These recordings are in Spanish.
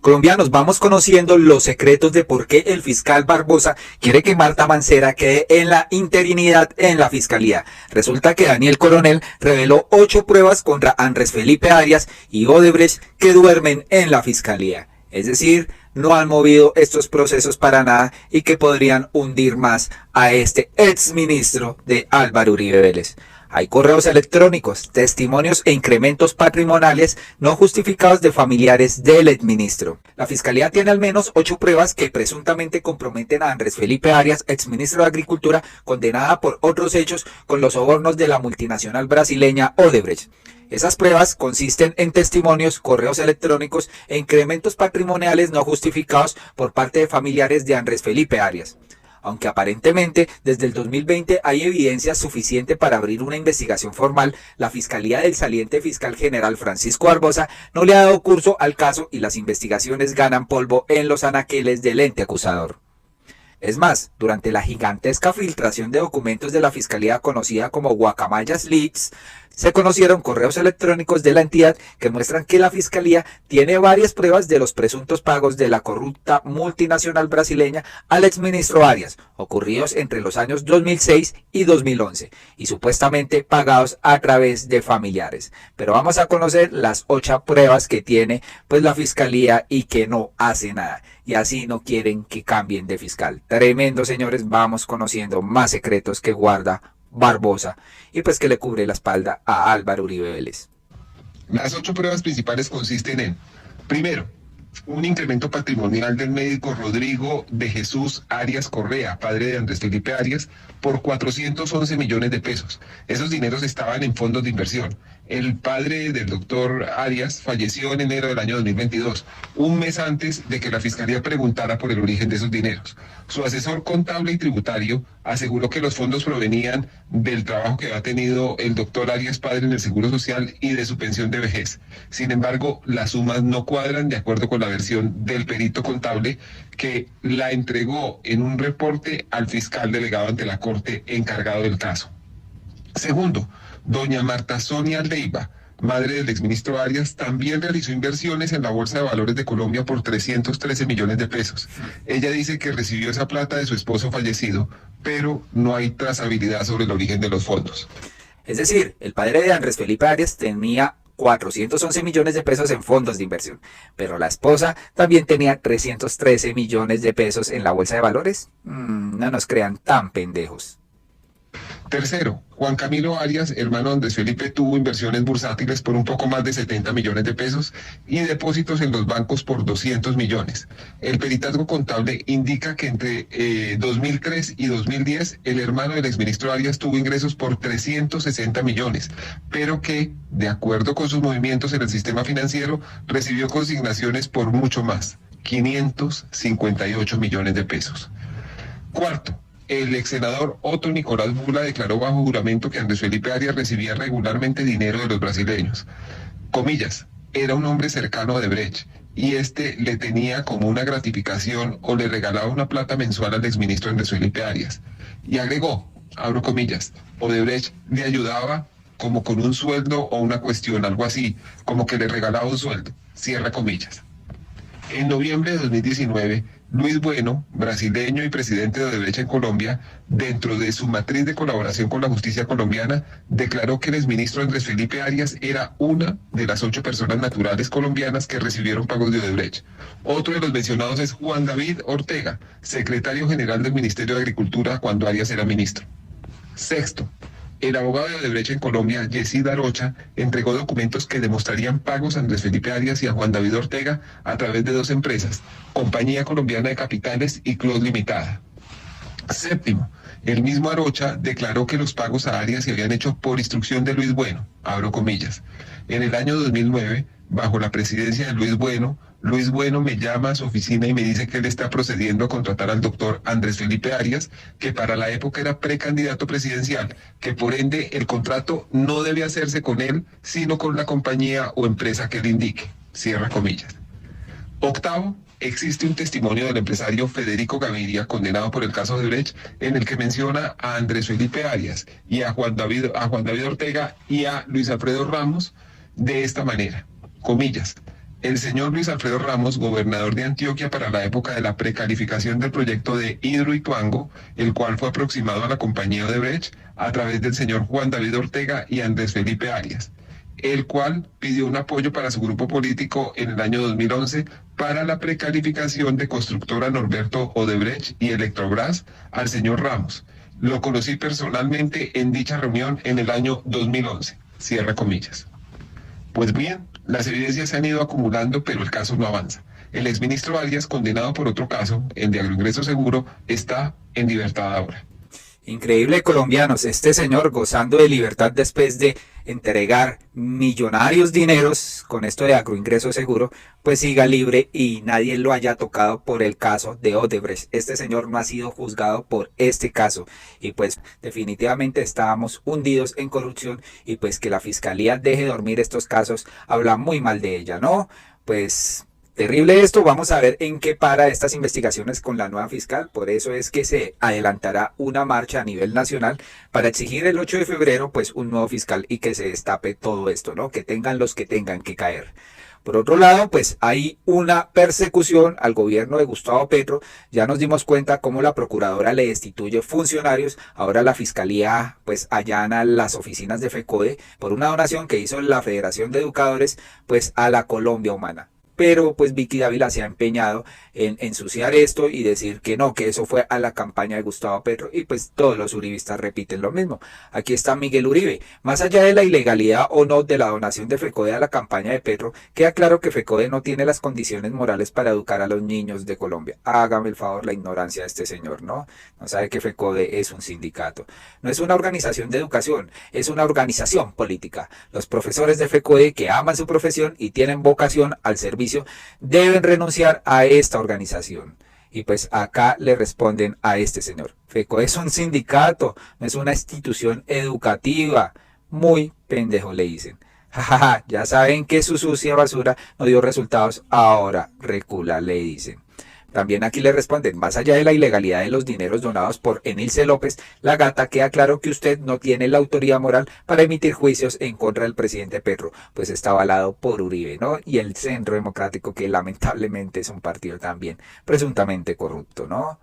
Colombianos, vamos conociendo los secretos de por qué el fiscal Barbosa quiere que Marta Mancera quede en la interinidad en la fiscalía. Resulta que Daniel Coronel reveló 8 pruebas contra Andrés Felipe Arias y Odebrecht que duermen en la fiscalía. Es decir, no han movido estos procesos para nada y que podrían hundir más a este exministro de Álvaro Uribe Vélez. Hay correos electrónicos, testimonios e incrementos patrimoniales no justificados de familiares del exministro. La fiscalía tiene al menos 8 pruebas que presuntamente comprometen a Andrés Felipe Arias, exministro de Agricultura, condenada por otros hechos con los sobornos de la multinacional brasileña Odebrecht. Esas pruebas consisten en testimonios, correos electrónicos e incrementos patrimoniales no justificados por parte de familiares de Andrés Felipe Arias. Aunque aparentemente desde el 2020 hay evidencia suficiente para abrir una investigación formal, la Fiscalía del saliente fiscal general Francisco Barbosa no le ha dado curso al caso y las investigaciones ganan polvo en los anaqueles del ente acusador. Es más, durante la gigantesca filtración de documentos de la Fiscalía conocida como Guacamayas Leaks, se conocieron correos electrónicos de la entidad que muestran que la Fiscalía tiene varias pruebas de los presuntos pagos de la corrupta multinacional brasileña al exministro Arias, ocurridos entre los años 2006 y 2011, y supuestamente pagados a través de familiares. Pero vamos a conocer las 8 pruebas que tiene pues la Fiscalía y que no hace nada. Y así no quieren que cambien de fiscal. Tremendo, señores, vamos conociendo más secretos que guarda Barbosa y pues que le cubre la espalda a Álvaro Uribe Vélez. Las 8 pruebas principales consisten en: primero, un incremento patrimonial del médico Rodrigo de Jesús Arias Correa, padre de Andrés Felipe Arias, por 411 millones de pesos. Esos dineros estaban en fondos de inversión. El padre del doctor Arias falleció en enero del año 2022, un mes antes de que la Fiscalía preguntara por el origen de esos dineros. Su asesor contable y tributario aseguró que los fondos provenían del trabajo que había tenido el doctor Arias padre en el Seguro Social y de su pensión de vejez. Sin embargo, las sumas no cuadran de acuerdo con la versión del perito contable que la entregó en un reporte al fiscal delegado ante la Corte encargado del caso. Segundo, doña Marta Sonia Leiva, madre del exministro Arias, también realizó inversiones en la Bolsa de Valores de Colombia por 313 millones de pesos. Ella dice que recibió esa plata de su esposo fallecido, pero no hay trazabilidad sobre el origen de los fondos. Es decir, el padre de Andrés Felipe Arias tenía 411 millones de pesos en fondos de inversión, pero la esposa también tenía 313 millones de pesos en la Bolsa de Valores. No nos crean tan pendejos. Tercero, Juan Camilo Arias, hermano de Andrés Felipe, tuvo inversiones bursátiles por un poco más de 70 millones de pesos y depósitos en los bancos por 200 millones. El peritazgo contable indica que entre 2003 y 2010 el hermano del exministro Arias tuvo ingresos por 360 millones, pero que, de acuerdo con sus movimientos en el sistema financiero, recibió consignaciones por mucho más, 558 millones de pesos. Cuarto, el ex senador Otto Nicolás Bula declaró bajo juramento que Andrés Felipe Arias recibía regularmente dinero de los brasileños. Comillas, era un hombre cercano a Odebrecht y este le tenía como una gratificación o le regalaba una plata mensual al exministro Andrés Felipe Arias. Y agregó, abro comillas, Odebrecht le ayudaba como con un sueldo o una cuestión, algo así, como que le regalaba un sueldo, cierra comillas. En noviembre de 2019, Luis Bueno, brasileño y presidente de Odebrecht en Colombia, dentro de su matriz de colaboración con la justicia colombiana, declaró que el exministro Andrés Felipe Arias era una de las 8 personas naturales colombianas que recibieron pagos de Odebrecht. Otro de los mencionados es Juan David Ortega, secretario general del Ministerio de Agricultura cuando Arias era ministro. Sexto, el abogado de Odebrecht en Colombia, Yesid Arocha, entregó documentos que demostrarían pagos a Andrés Felipe Arias y a Juan David Ortega a través de 2 empresas, Compañía Colombiana de Capitales y Clos Limitada. Séptimo, el mismo Arocha declaró que los pagos a Arias se habían hecho por instrucción de Luis Bueno, abro comillas. En el año 2009, bajo la presidencia de Luis Bueno me llama a su oficina y me dice que él está procediendo a contratar al doctor Andrés Felipe Arias, que para la época era precandidato presidencial, que por ende el contrato no debe hacerse con él, sino con la compañía o empresa que él indique, cierra comillas. Octavo, existe un testimonio del empresario Federico Gaviria, condenado por el caso de Odebrecht, en el que menciona a Andrés Felipe Arias y a Juan David Ortega y a Luis Alfredo Ramos de esta manera, comillas. El señor Luis Alfredo Ramos, gobernador de Antioquia para la época de la precalificación del proyecto de Hidroituango, el cual fue aproximado a la compañía Odebrecht a través del señor Juan David Ortega y Andrés Felipe Arias, el cual pidió un apoyo para su grupo político en el año 2011 para la precalificación de constructora Norberto Odebrecht y Electrobras al señor Ramos. Lo conocí personalmente en dicha reunión en el año 2011. Cierra comillas. Pues bien, las evidencias se han ido acumulando, pero el caso no avanza. El exministro Arias, condenado por otro caso, el de agroingreso seguro, está en libertad ahora. Increíble, colombianos, este señor gozando de libertad después de entregar millonarios dineros con esto de agroingreso seguro, pues siga libre y nadie lo haya tocado por el caso de Odebrecht. Este señor no ha sido juzgado por este caso y pues definitivamente estábamos hundidos en corrupción y pues que la fiscalía deje dormir estos casos habla muy mal de ella, ¿no? Pues terrible esto, vamos a ver en qué para estas investigaciones con la nueva fiscal, por eso es que se adelantará una marcha a nivel nacional para exigir el 8 de febrero pues un nuevo fiscal y que se destape todo esto, ¿no? Que tengan los que tengan que caer. Por otro lado, pues hay una persecución al gobierno de Gustavo Petro. Ya nos dimos cuenta cómo la procuradora le destituye funcionarios. Ahora la fiscalía pues allana las oficinas de FECODE por una donación que hizo la Federación de Educadores pues a la Colombia Humana. Pero pues Vicky Dávila se ha empeñado en ensuciar esto y decir que no, que eso fue a la campaña de Gustavo Petro y pues todos los uribistas repiten lo mismo. Aquí está Miguel Uribe. Más allá de la ilegalidad o no de la donación de FECODE a la campaña de Petro, queda claro que FECODE no tiene las condiciones morales para educar a los niños de Colombia. Hágame el favor la ignorancia de este señor, ¿no? No sabe que FECODE es un sindicato. No es una organización de educación, es una organización política. Los profesores de FECODE que aman su profesión y tienen vocación al servicio deben renunciar a esta organización. Y pues acá le responden a este señor. FECODE es un sindicato, no es una institución educativa. Muy pendejo le dicen. Jajaja, ya saben que su sucia basura no dio resultados, ahora recula, le dicen. También aquí le responden, más allá de la ilegalidad de los dineros donados por Enilce López, la gata, queda claro que usted no tiene la autoridad moral para emitir juicios en contra del presidente Petro, pues está avalado por Uribe, ¿no? Y el Centro Democrático, que lamentablemente es un partido también presuntamente corrupto, ¿no?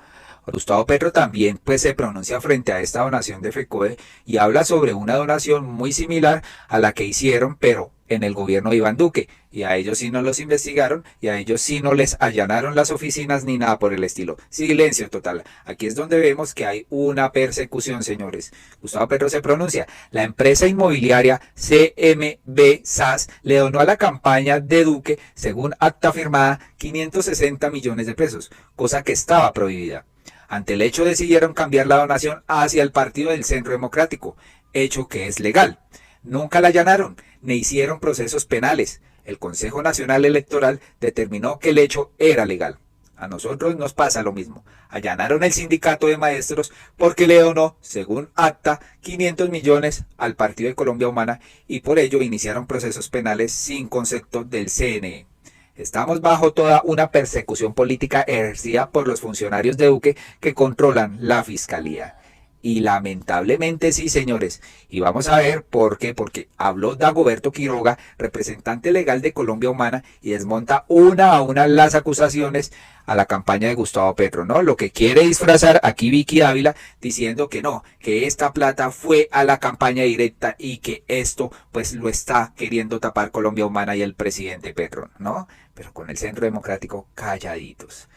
Gustavo Petro también pues se pronuncia frente a esta donación de FECODE y habla sobre una donación muy similar a la que hicieron, pero en el gobierno de Iván Duque, y a ellos sí no los investigaron, y a ellos sí no les allanaron las oficinas ni nada por el estilo. Silencio total. Aquí es donde vemos que hay una persecución, señores. Gustavo Petro se pronuncia. La empresa inmobiliaria CMB SAS le donó a la campaña de Duque, según acta firmada, 560 millones de pesos, cosa que estaba prohibida. Ante el hecho decidieron cambiar la donación hacia el Partido del Centro Democrático, hecho que es legal. Nunca la allanaron, ni hicieron procesos penales. El Consejo Nacional Electoral determinó que el hecho era legal. A nosotros nos pasa lo mismo. Allanaron el sindicato de maestros porque le donó, según acta, 500 millones al Partido de Colombia Humana y por ello iniciaron procesos penales sin concepto del CNE. Estamos bajo toda una persecución política ejercida por los funcionarios de Duque que controlan la fiscalía. Y lamentablemente sí, señores. Y vamos a ver por qué. Porque habló Dagoberto Quiroga, representante legal de Colombia Humana, y desmonta una a una las acusaciones a la campaña de Gustavo Petro, ¿no? Lo que quiere disfrazar aquí Vicky Dávila diciendo que no, que esta plata fue a la campaña directa y que esto pues lo está queriendo tapar Colombia Humana y el presidente Petro, ¿no? Pero con el Centro Democrático calladitos.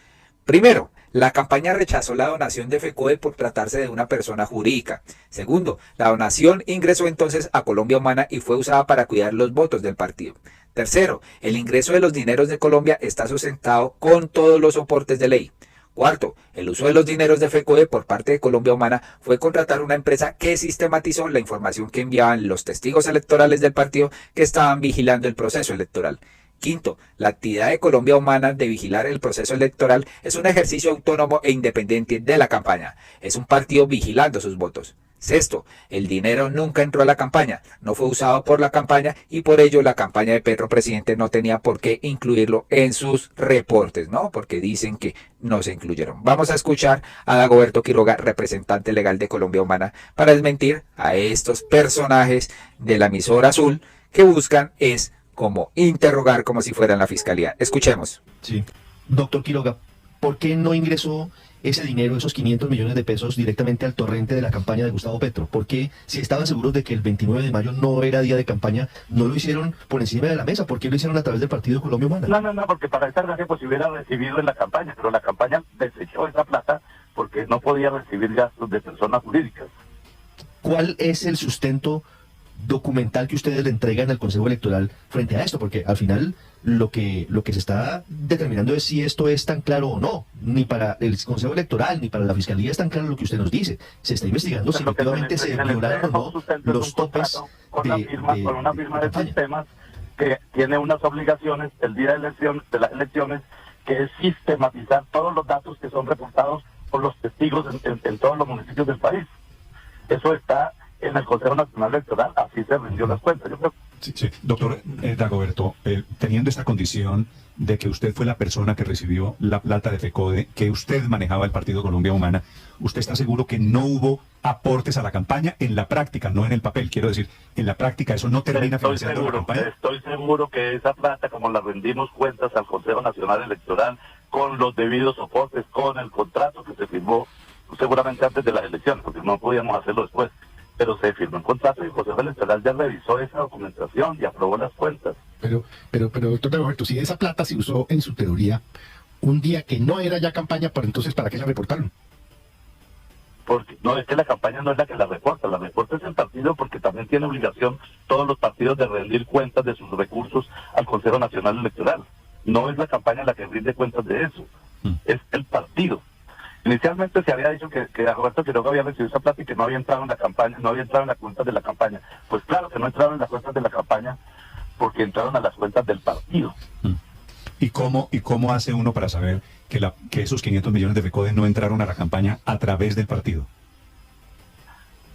Primero, la campaña rechazó la donación de FECODE por tratarse de una persona jurídica. Segundo, la donación ingresó entonces a Colombia Humana y fue usada para cuidar los votos del partido. Tercero, el ingreso de los dineros de Colombia está sustentado con todos los soportes de ley. Cuarto, el uso de los dineros de FECODE por parte de Colombia Humana fue contratar una empresa que sistematizó la información que enviaban los testigos electorales del partido que estaban vigilando el proceso electoral. Quinto, la actividad de Colombia Humana de vigilar el proceso electoral es un ejercicio autónomo e independiente de la campaña. Es un partido vigilando sus votos. Sexto, el dinero nunca entró a la campaña, no fue usado por la campaña y por ello la campaña de Petro presidente no tenía por qué incluirlo en sus reportes, ¿no? Porque dicen que no se incluyeron. Vamos a escuchar a Dagoberto Quiroga, representante legal de Colombia Humana, para desmentir a estos personajes de la emisora azul que buscan es como interrogar como si fuera en la fiscalía. Escuchemos. Sí. Doctor Quiroga, ¿por qué no ingresó ese dinero, esos 500 millones de pesos, directamente al torrente de la campaña de Gustavo Petro? ¿Por qué, si estaban seguros de que el 29 de mayo no era día de campaña, no lo hicieron por encima de la mesa? ¿Por qué lo hicieron a través del Partido Colombia Humana? No, porque para esa gracia pues hubiera recibido en la campaña, pero la campaña desechó esa plata porque no podía recibir gastos de personas jurídicas. ¿Cuál es el sustento documental que ustedes le entregan al Consejo Electoral frente a esto? Porque al final lo que se está determinando es si esto es tan claro o no. Ni para el Consejo Electoral ni para la Fiscalía es tan claro lo que usted nos dice. Se está investigando si efectivamente se violaron o no los topes con una firma de sistemas que tiene unas obligaciones el día de las elecciones, que es sistematizar todos los datos que son reportados por los testigos en todos los municipios del país. Eso está en el Consejo Nacional Electoral, así se rindió las cuentas. Yo creo. Sí. Doctor Dagoberto, teniendo esta condición de que usted fue la persona que recibió la plata de FECODE, que usted manejaba el Partido Colombia Humana, ¿usted está seguro que no hubo aportes a la campaña en la práctica, no en el papel? Quiero decir, en la práctica eso no termina financiando la campaña. Estoy seguro que esa plata, como la rendimos cuentas al Consejo Nacional Electoral, con los debidos soportes, con el contrato que se firmó seguramente antes de las elecciones, porque no podíamos hacerlo después, pero se firmó un contrato y el Consejo Electoral ya revisó esa documentación y aprobó las cuentas. Pero, doctor Dagoberto, si esa plata se usó en su teoría un día que no era ya campaña, pero entonces ¿para qué la reportaron? Porque no, es que la campaña no es la que la reporta es el partido, porque también tiene obligación todos los partidos de rendir cuentas de sus recursos al Consejo Nacional Electoral. No es la campaña la que rinde cuentas de eso, es el partido. Inicialmente se había dicho que Roberto Quiroga había recibido esa plata y que no había entrado en la campaña, no había entrado en las cuentas de la campaña. Pues claro que no entraron en las cuentas de la campaña porque entraron a las cuentas del partido. ¿Y cómo hace uno para saber que esos 500 millones de FECODE no entraron a la campaña a través del partido?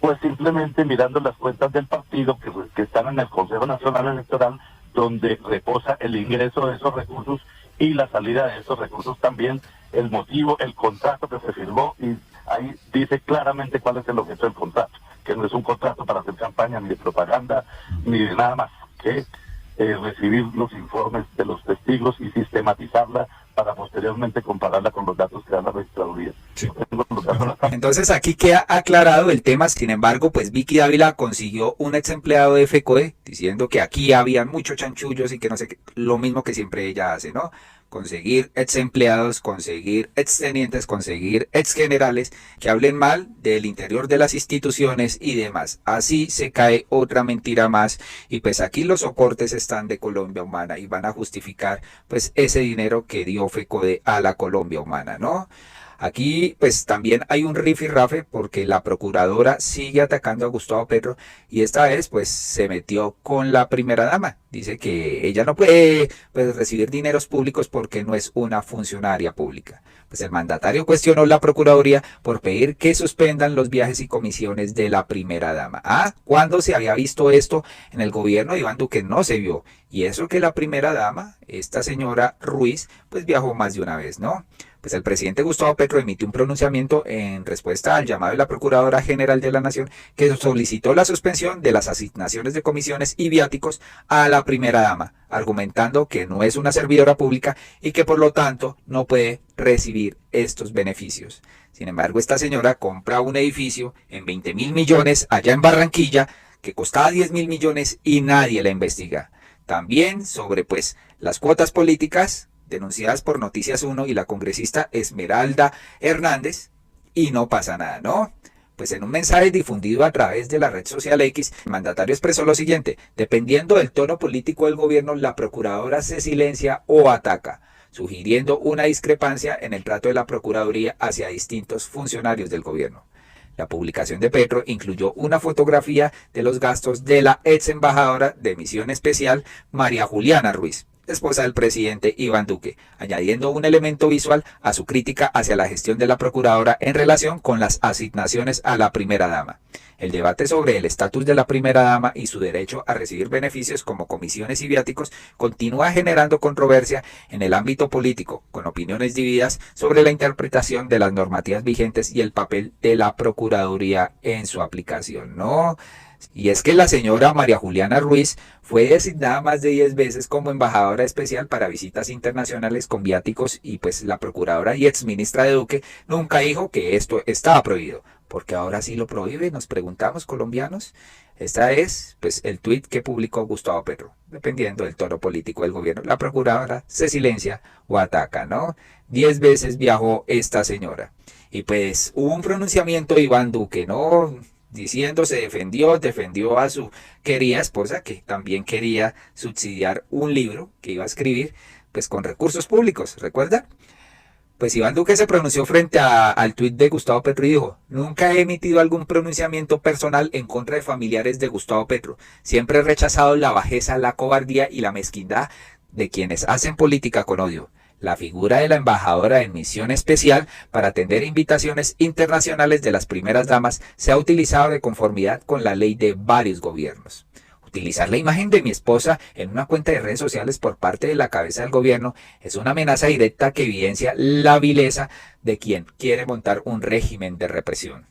Pues simplemente mirando las cuentas del partido que están en el Consejo Nacional Electoral, donde reposa el ingreso de esos recursos y la salida de esos recursos también, el motivo, el contrato que se firmó, y ahí dice claramente cuál es el objeto del contrato, que no es un contrato para hacer campaña, ni de propaganda, ni de nada más, que recibir los informes de los testigos y sistematizarla para posteriormente compararla con los datos que da la registraduría. Sí. Entonces aquí queda aclarado el tema. Sin embargo, pues Vicky Dávila consiguió un ex empleado de FECODE diciendo que aquí había muchos chanchullos y que no sé qué, lo mismo que siempre ella hace, ¿no? Conseguir ex empleados, conseguir ex tenientes, conseguir ex generales que hablen mal del interior de las instituciones y demás. Así se cae otra mentira más, y pues aquí los soportes están de Colombia Humana y van a justificar pues ese dinero que dio FECODE a la Colombia Humana, ¿no? Aquí pues también hay un rifirrafe porque la procuradora sigue atacando a Gustavo Petro y esta vez pues se metió con la primera dama. Dice que ella no puede pues, recibir dineros públicos porque no es una funcionaria pública. Pues el mandatario cuestionó la procuraduría por pedir que suspendan los viajes y comisiones de la primera dama. ¿Cuándo se había visto esto en el gobierno de Iván Duque? No se vio. Y eso que la primera dama, esta señora Ruiz, pues viajó más de una vez, ¿no? Pues el presidente Gustavo Petro emitió un pronunciamiento en respuesta al llamado de la Procuradora General de la Nación, que solicitó la suspensión de las asignaciones de comisiones y viáticos a la primera dama, argumentando que no es una servidora pública y que por lo tanto no puede recibir estos beneficios. Sin embargo, esta señora compra un edificio en 20.000 millones allá en Barranquilla que costaba 10.000 millones y nadie la investiga. También sobre pues las cuotas políticas denunciadas por Noticias 1 y la congresista Esmeralda Hernández, y no pasa nada, ¿no? Pues en un mensaje difundido a través de la red social X, el mandatario expresó lo siguiente: dependiendo del tono político del gobierno, la procuradora se silencia o ataca, sugiriendo una discrepancia en el trato de la Procuraduría hacia distintos funcionarios del gobierno. La publicación de Petro incluyó una fotografía de los gastos de la ex embajadora de Misión Especial, María Juliana Ruiz, esposa del presidente Iván Duque, añadiendo un elemento visual a su crítica hacia la gestión de la procuradora en relación con las asignaciones a la primera dama. El debate sobre el estatus de la primera dama y su derecho a recibir beneficios como comisiones y viáticos continúa generando controversia en el ámbito político, con opiniones divididas sobre la interpretación de las normativas vigentes y el papel de la Procuraduría en su aplicación, ¿no? Y es que la señora María Juliana Ruiz fue designada más de 10 veces como embajadora especial para visitas internacionales con viáticos y pues la procuradora y exministra de Duque nunca dijo que esto estaba prohibido. Porque ahora sí lo prohíbe, nos preguntamos colombianos. Esta es pues el tuit que publicó Gustavo Petro. Dependiendo del tono político del gobierno, la procuradora se silencia o ataca, ¿no? 10 veces viajó esta señora. Y pues hubo un pronunciamiento de Iván Duque, ¿no? Diciendo, defendió a su querida esposa, que también quería subsidiar un libro que iba a escribir, pues con recursos públicos, ¿recuerda? Pues Iván Duque se pronunció frente al tuit de Gustavo Petro y dijo: nunca he emitido algún pronunciamiento personal en contra de familiares de Gustavo Petro. Siempre he rechazado la bajeza, la cobardía y la mezquindad de quienes hacen política con odio. La figura de la embajadora en misión especial para atender invitaciones internacionales de las primeras damas se ha utilizado de conformidad con la ley de varios gobiernos. Utilizar la imagen de mi esposa en una cuenta de redes sociales por parte de la cabeza del gobierno es una amenaza directa que evidencia la vileza de quien quiere montar un régimen de represión.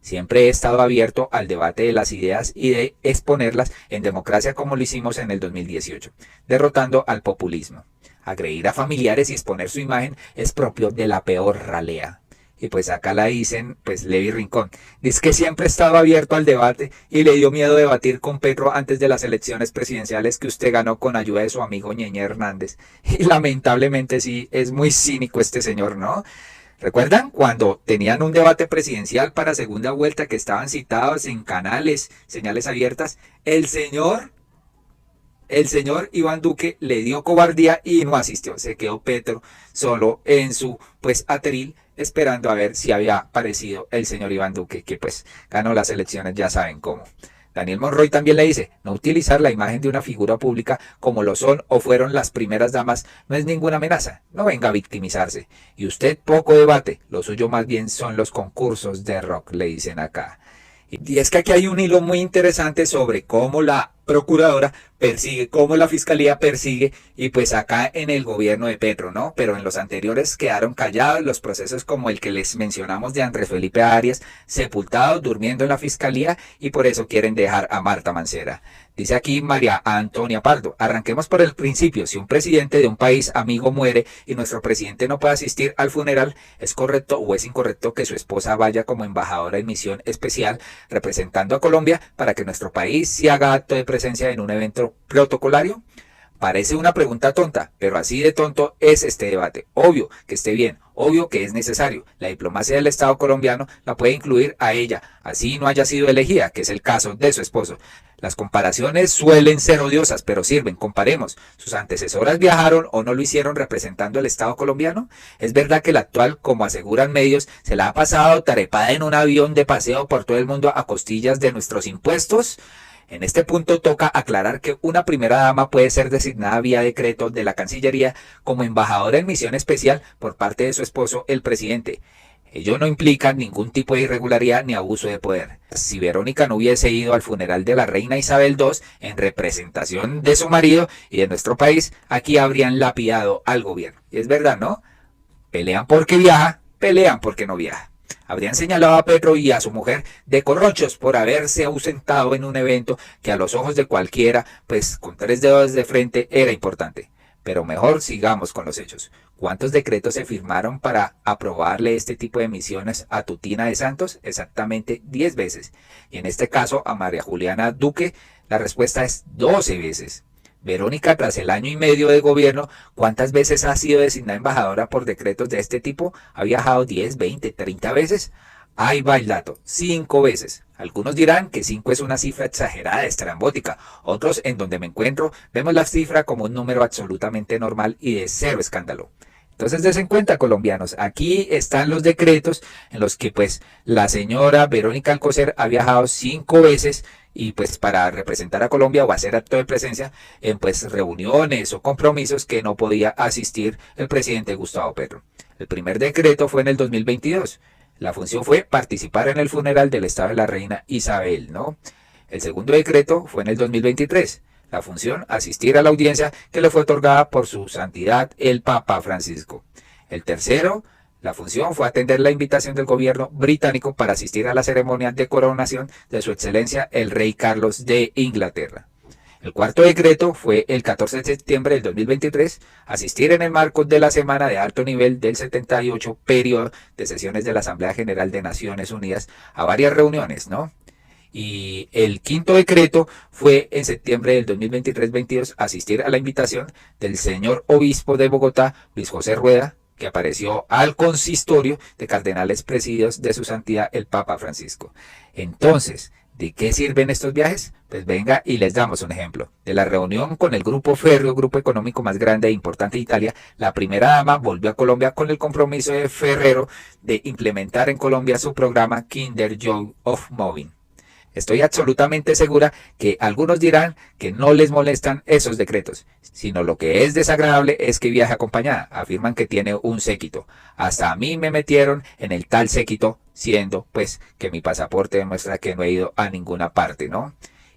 Siempre he estado abierto al debate de las ideas y de exponerlas en democracia como lo hicimos en el 2018, derrotando al populismo. Agredir a familiares y exponer su imagen es propio de la peor ralea. Y pues acá la dicen, pues Levi Rincón. Dice que siempre ha estado abierto al debate y le dio miedo debatir con Petro antes de las elecciones presidenciales que usted ganó con ayuda de su amigo Ñeñe Hernández. Y lamentablemente sí, es muy cínico este señor, ¿no? ¿Recuerdan cuando tenían un debate presidencial para segunda vuelta que estaban citados en canales, señales abiertas? El señor Iván Duque le dio cobardía y no asistió. Se quedó Petro solo en su pues atril esperando a ver si había aparecido el señor Iván Duque, que pues ganó las elecciones, ya saben cómo. Daniel Monroy también le dice: no utilizar la imagen de una figura pública como lo son o fueron las primeras damas no es ninguna amenaza, no venga a victimizarse. Y usted poco debate, lo suyo más bien son los concursos de rock, le dicen acá. Y es que aquí hay un hilo muy interesante sobre cómo la procuradora persigue, cómo la fiscalía persigue, y pues acá en el gobierno de Petro, ¿no? Pero en los anteriores quedaron callados, los procesos como el que les mencionamos de Andrés Felipe Arias, sepultados, durmiendo en la fiscalía, y por eso quieren dejar a Marta Mancera. Dice aquí María Antonia Pardo: arranquemos por el principio. Si un presidente de un país amigo muere y nuestro presidente no puede asistir al funeral, ¿es correcto o es incorrecto que su esposa vaya como embajadora en misión especial representando a Colombia para que nuestro país se haga acto de presencia en un evento protocolario? Parece una pregunta tonta, pero así de tonto es este debate. Obvio que esté bien, obvio que es necesario. La diplomacia del Estado colombiano la puede incluir a ella, así no haya sido elegida, que es el caso de su esposo. Las comparaciones suelen ser odiosas, pero sirven. Comparemos. ¿Sus antecesoras viajaron o no lo hicieron representando al Estado colombiano? ¿Es verdad que la actual, como aseguran medios, se la ha pasado tarepada en un avión de paseo por todo el mundo a costillas de nuestros impuestos? En este punto toca aclarar que una primera dama puede ser designada vía decreto de la Cancillería como embajadora en misión especial por parte de su esposo, el presidente. Ello no implica ningún tipo de irregularidad ni abuso de poder. Si Verónica no hubiese ido al funeral de la reina Isabel II en representación de su marido y de nuestro país, aquí habrían lapidado al gobierno. Y es verdad, ¿no? Pelean porque viaja, pelean porque no viaja. Habrían señalado a Petro y a su mujer de corronchos por haberse ausentado en un evento que a los ojos de cualquiera, pues con 3 dedos de frente, era importante. Pero mejor sigamos con los hechos. ¿Cuántos decretos se firmaron para aprobarle este tipo de misiones a Tutina de Santos? Exactamente 10 veces. Y en este caso a María Juliana Duque, la respuesta es 12 veces. Verónica, tras el año y medio de gobierno, ¿cuántas veces ha sido designada embajadora por decretos de este tipo? ¿Ha viajado 10, 20, 30 veces? Ahí va el dato, 5 veces. Algunos dirán que 5 es una cifra exagerada, estrambótica. Otros, en donde me encuentro, vemos la cifra como un número absolutamente normal y de cero escándalo. Entonces des en cuenta, colombianos, aquí están los decretos en los que pues la señora Verónica Alcocer ha viajado 5 veces y pues para representar a Colombia o hacer acto de presencia en pues reuniones o compromisos que no podía asistir el presidente Gustavo Petro. El primer decreto fue en el 2022. La función fue participar en el funeral del estado de la reina Isabel, ¿no? El segundo decreto fue en el 2023. La función, asistir a la audiencia que le fue otorgada por su santidad el Papa Francisco. El tercero, La función fue atender la invitación del gobierno británico para asistir a la ceremonia de coronación de su excelencia el rey Carlos de Inglaterra. El cuarto decreto fue el 14 de septiembre del 2023, asistir en el marco de la semana de alto nivel del 78 periodo de sesiones de la Asamblea General de Naciones Unidas a varias reuniones, ¿no? Y el quinto decreto fue en septiembre del 2023-22, asistir a la invitación del señor obispo de Bogotá, Luis José Rueda, que apareció al consistorio de cardenales presidios de su santidad el Papa Francisco. Entonces, ¿de qué sirven estos viajes? Pues venga y les damos un ejemplo. De la reunión con el Grupo Ferreo, grupo económico más grande e importante de Italia, la primera dama volvió a Colombia con el compromiso de Ferrero de implementar en Colombia su programa Kinder Joy of Moving. Estoy absolutamente segura que algunos dirán que no les molestan esos decretos, sino lo que es desagradable es que viaje acompañada. Afirman que tiene un séquito. Hasta a mí me metieron en el tal séquito, siendo pues que mi pasaporte demuestra que no he ido a ninguna parte, ¿no?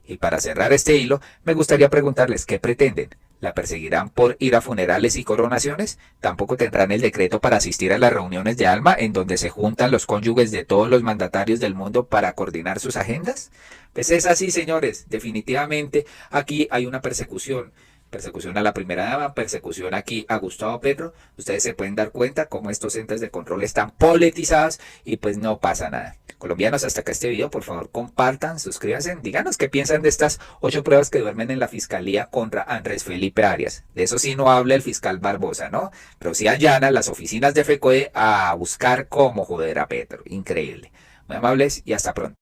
Y para cerrar este hilo, me gustaría preguntarles qué pretenden. ¿La perseguirán por ir a funerales y coronaciones? ¿Tampoco tendrán el decreto para asistir a las reuniones de alma en donde se juntan los cónyuges de todos los mandatarios del mundo para coordinar sus agendas? Pues es así, señores. Definitivamente aquí hay una persecución. Persecución a la primera dama, persecución aquí a Gustavo Petro. Ustedes se pueden dar cuenta cómo estos entes de control están politizados y pues no pasa nada. Colombianos, hasta acá este video, por favor compartan, suscríbanse, díganos qué piensan de estas 8 pruebas que duermen en la fiscalía contra Andrés Felipe Arias. De eso sí no habla el fiscal Barbosa, ¿no? Pero sí allana las oficinas de FECODE a buscar cómo joder a Petro. Increíble. Muy amables y hasta pronto.